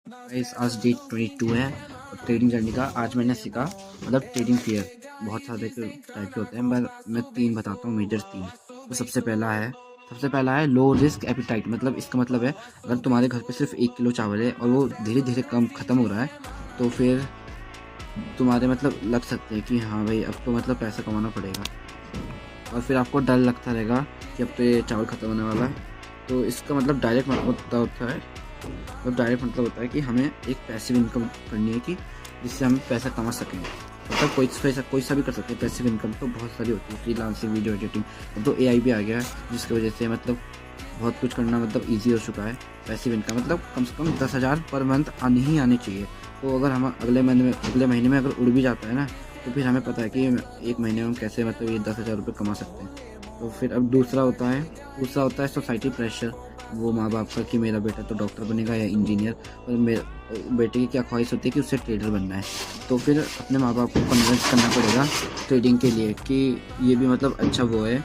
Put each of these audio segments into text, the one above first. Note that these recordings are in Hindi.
गाइस आज डे 22 है और ट्रेडिंग जर्नी का। आज मैंने सीखा मतलब ट्रेडिंग फेयर बहुत सारे टाइप के होते हैं, मैं तीन बताता हूँ, मेजर तीन। तो सबसे पहला है लो रिस्क एपिटाइट। मतलब इसका मतलब है अगर तुम्हारे घर पे सिर्फ 1 किलो चावल है और वो धीरे धीरे कम ख़त्म हो रहा है तो फिर तुम्हारे मतलब लग सकते हैं कि हाँ भाई अब तो मतलब पैसा कमाना पड़ेगा, और फिर आपको डर लगता रहेगा कि अब तो ये चावल ख़त्म होने वाला है। तो इसका मतलब डायरेक्ट मतलब होता है, तो डायरेक्ट मतलब होता है कि हमें एक पैसिव इनकम करनी है कि जिससे हम पैसा कमा सकें। मतलब कोई सा भी कर सकते हैं। पैसिव इनकम तो बहुत सारी होती है, फ्रीलांसिंग, वीडियो एडिटिंग। अब तो एआई भी आ गया है जिसकी वजह से मतलब बहुत कुछ करना मतलब ईजी हो चुका है। पैसिव इनकम मतलब कम से कम 10,000 पर मंथ आनी ही आनी चाहिए। तो अगर हम अगले महीने में अगर उड़ भी जाता है ना, तो फिर हमें पता है कि एक महीने में हम कैसे मतलब ये 10,000 रुपये कमा सकते हैं। तो फिर अब दूसरा होता है सोसाइटी प्रेशर। वो माँ बाप का कि मेरा बेटा तो डॉक्टर बनेगा या इंजीनियर, और मेरे बेटे की क्या ख्वाहिश होती है कि उससे ट्रेडर बनना है। तो फिर अपने माँ बाप को कन्विंस करना पड़ेगा ट्रेडिंग के लिए कि ये भी मतलब अच्छा वो है,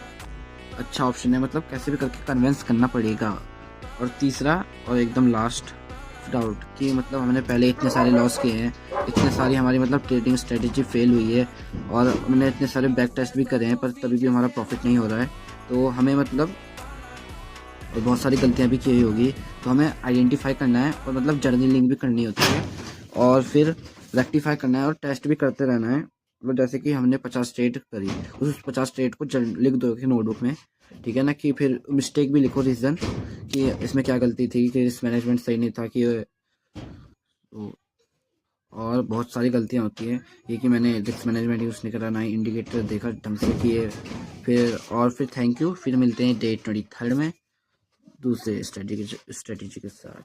अच्छा ऑप्शन है। मतलब कैसे भी करके कन्विंस करना पड़ेगा। और तीसरा और एकदम लास्ट, डाउट कि मतलब हमने पहले इतने सारे लॉस किए हैं, इतने सारी हमारी मतलब ट्रेडिंग स्ट्रेटेजी फेल हुई है, और हमने इतने सारे बैक टेस्ट भी करे हैं पर तभी भी हमारा प्रॉफिट नहीं हो रहा है। तो हमें मतलब और बहुत सारी गलतियां भी की होगी। तो हमें आइडेंटिफाई करना है और मतलब जर्नलिंग भी करनी होती है, और फिर रेक्टिफाई करना है और टेस्ट भी करते रहना है। मतलब जैसे कि हमने 50 ट्रेड करी, उस 50 ट्रेड को लिख दो कि नोटबुक में, ठीक है ना। कि फिर मिस्टेक भी लिखो, रीज़न कि इसमें क्या गलती थी, कि रिस्क मैनेजमेंट सही नहीं था कि तो, और बहुत सारी गलतियां होती हैं। ये कि मैंने रिस्क मैनेजमेंट यूज़ नहीं करा, ना ही इंडिकेटर देखा ढंग से किए। फिर थैंक यू। फिर मिलते हैं डे 23 में दूसरे स्ट्रेटजी के साथ।